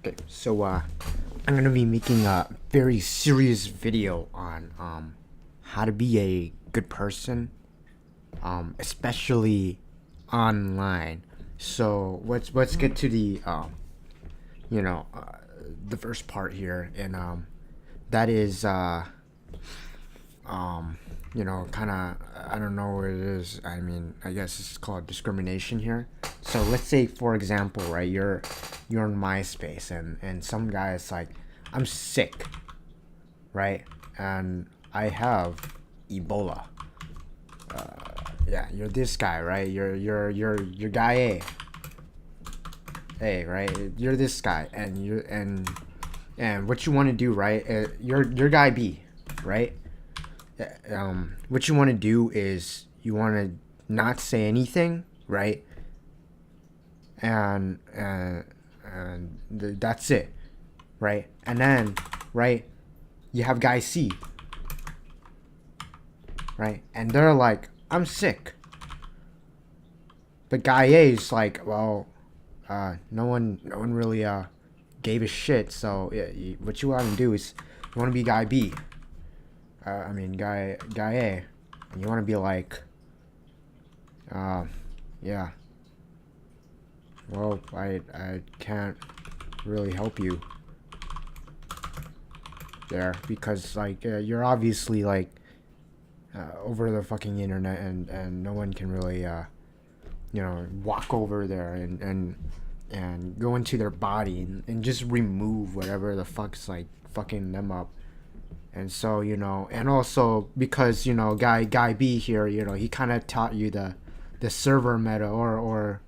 Okay, so I'm gonna be making a very serious video on how to be a good person, especially online. So let's get to the you know the first part here, and that is kind of, I don't know what it is. I mean, I guess it's called discrimination here. So let's say, for example, right, you're on MySpace, and some guy is like, I'm sick, right, and I have Ebola. Yeah, you're this guy, right? You're guy A, right? You're this guy, and what you want to do, right? You're guy B, right? What you want to do is you want to not say anything, right? And that's it, right? And then, right, you have guy C, right? And they're like, I'm sick. But guy A is like, well, no one really gave a shit. So yeah, what you want to do is you want to be guy B. I mean guy A, and you want to be like, yeah. Well, I can't really help you there because like you're obviously like over the fucking internet, and no one can really walk over there and go into their body and just remove whatever the fuck's like fucking them up. And so, and also because, guy B here, he kind of taught you the server meta, or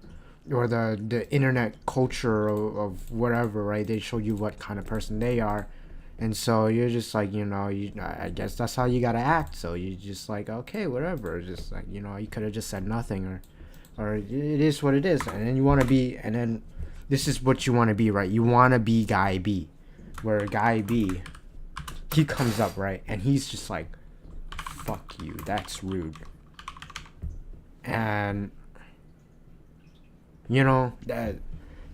the internet culture of whatever, right? They show you what kind of person they are. And so you're just like, I guess that's how you gotta act. So you just like, okay, whatever. Just like, you could have just said nothing, or it is what it is. And then and then this is what you want to be, right? You want to be guy B, where guy B, he comes up, right? And he's just like, fuck you, that's rude. And,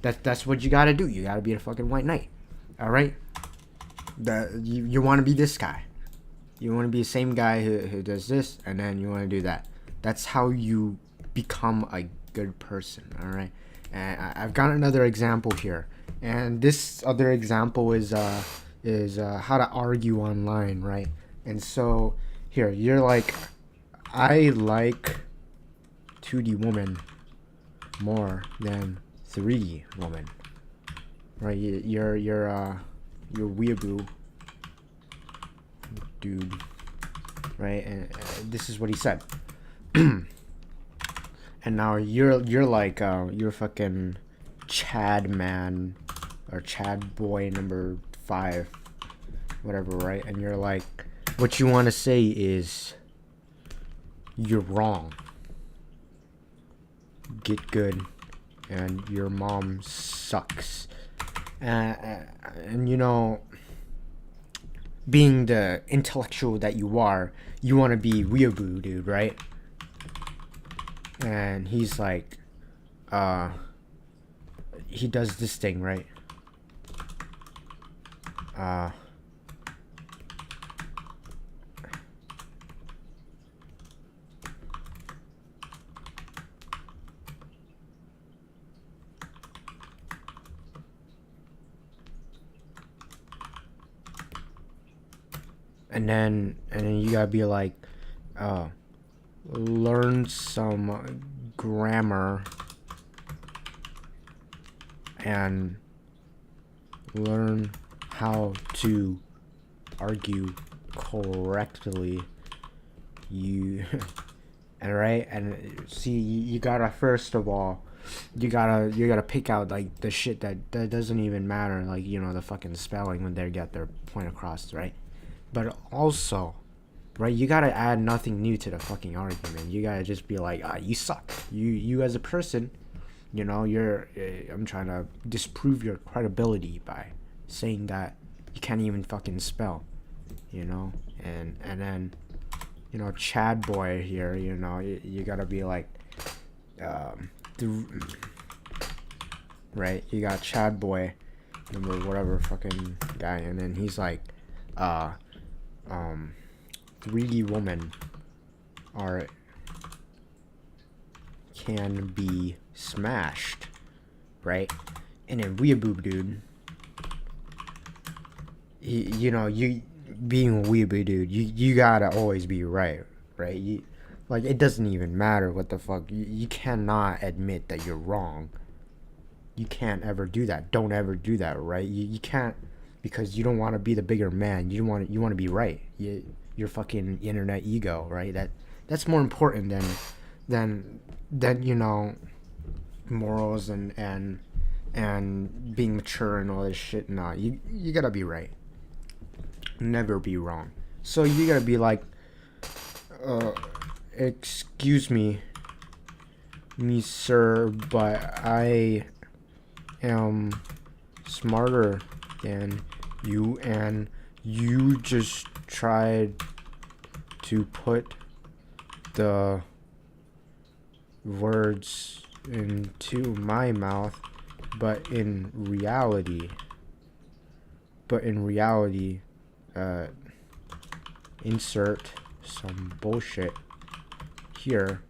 that's what you gotta do. You gotta be a fucking white knight, all right? You want to be this guy. You want to be the same guy who does this, and then you want to do that. That's how you become a good person, all right? And I've got another example here, and this other example is how to argue online, right? And so here you're like, I like 2D woman more than 3D woman, right? You're weeaboo dude, right? And this is what he said. And now you're like you're fucking Chad man, or Chad boy number 5, whatever, right? And you're like, what you want to say is, you're wrong, get good, and your mom sucks. And being the intellectual that you are, you want to be weeaboo dude, right? And he's like, he does this thing, right? And then you gotta be like, learn some grammar and learn how to argue correctly. You and right, and see, you gotta, first of all, you gotta pick out like the shit that doesn't even matter, like the fucking spelling when they get their point across, right? But also, right, you gotta add nothing new to the fucking argument. You gotta just be like, you suck. You as a person, you're. I'm trying to disprove your credibility by saying that you can't even fucking spell, and then, Chad boy here, you gotta be like, right? You got Chad boy, number whatever fucking guy, and then he's like, uh, 3D women are can be smashed, right? And then Weeaboo dude, you being a Weeaboo dude, you gotta always be right, right? Like, it doesn't even matter what the fuck. You cannot admit that you're wrong. You can't ever do that. Don't ever do that, right? You can't, because you don't want to be the bigger man. You want to be right. Your fucking internet ego, right? That's more important than morals and being mature and all this shit. Nah, you gotta be right. Never be wrong. So you gotta be like, excuse me, sir, but I am smarter than you, and you just tried to put the words into my mouth, but in reality, insert some bullshit here,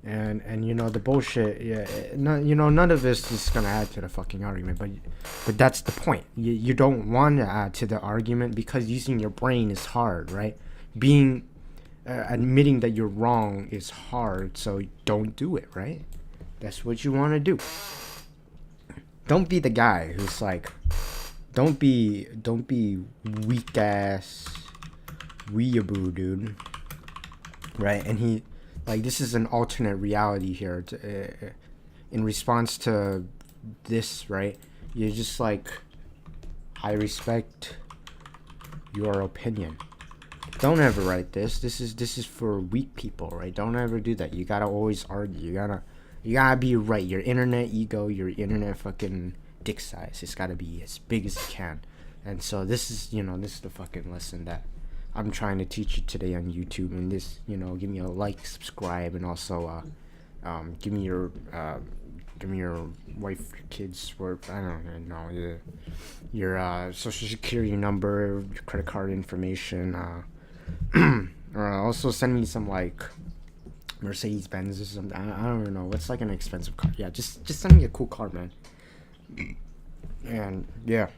and the bullshit, none of this is gonna add to the fucking argument, but that's the point. You don't want to add to the argument because using your brain is hard, right? Being admitting that you're wrong is hard, so don't do it, right? That's what you want to do. Don't be the guy who's like, don't be weak ass Weeaboo dude, right? And he, like, this is an alternate reality here. In response to this, right? You're just like, I respect your opinion. Don't ever write this. This is for weak people, right? Don't ever do that. You gotta always argue. You gotta be right. Your internet ego, your internet fucking dick size, it's gotta be as big as it can. And so this is the fucking lesson that I'm trying to teach you today on YouTube. And this, give me a like, subscribe, and also give me your wife, your kids, or I don't know, your social security number, your credit card information. Also send me some like Mercedes Benz or something. I don't know. What's like an expensive car? Yeah, just send me a cool car, man. And yeah.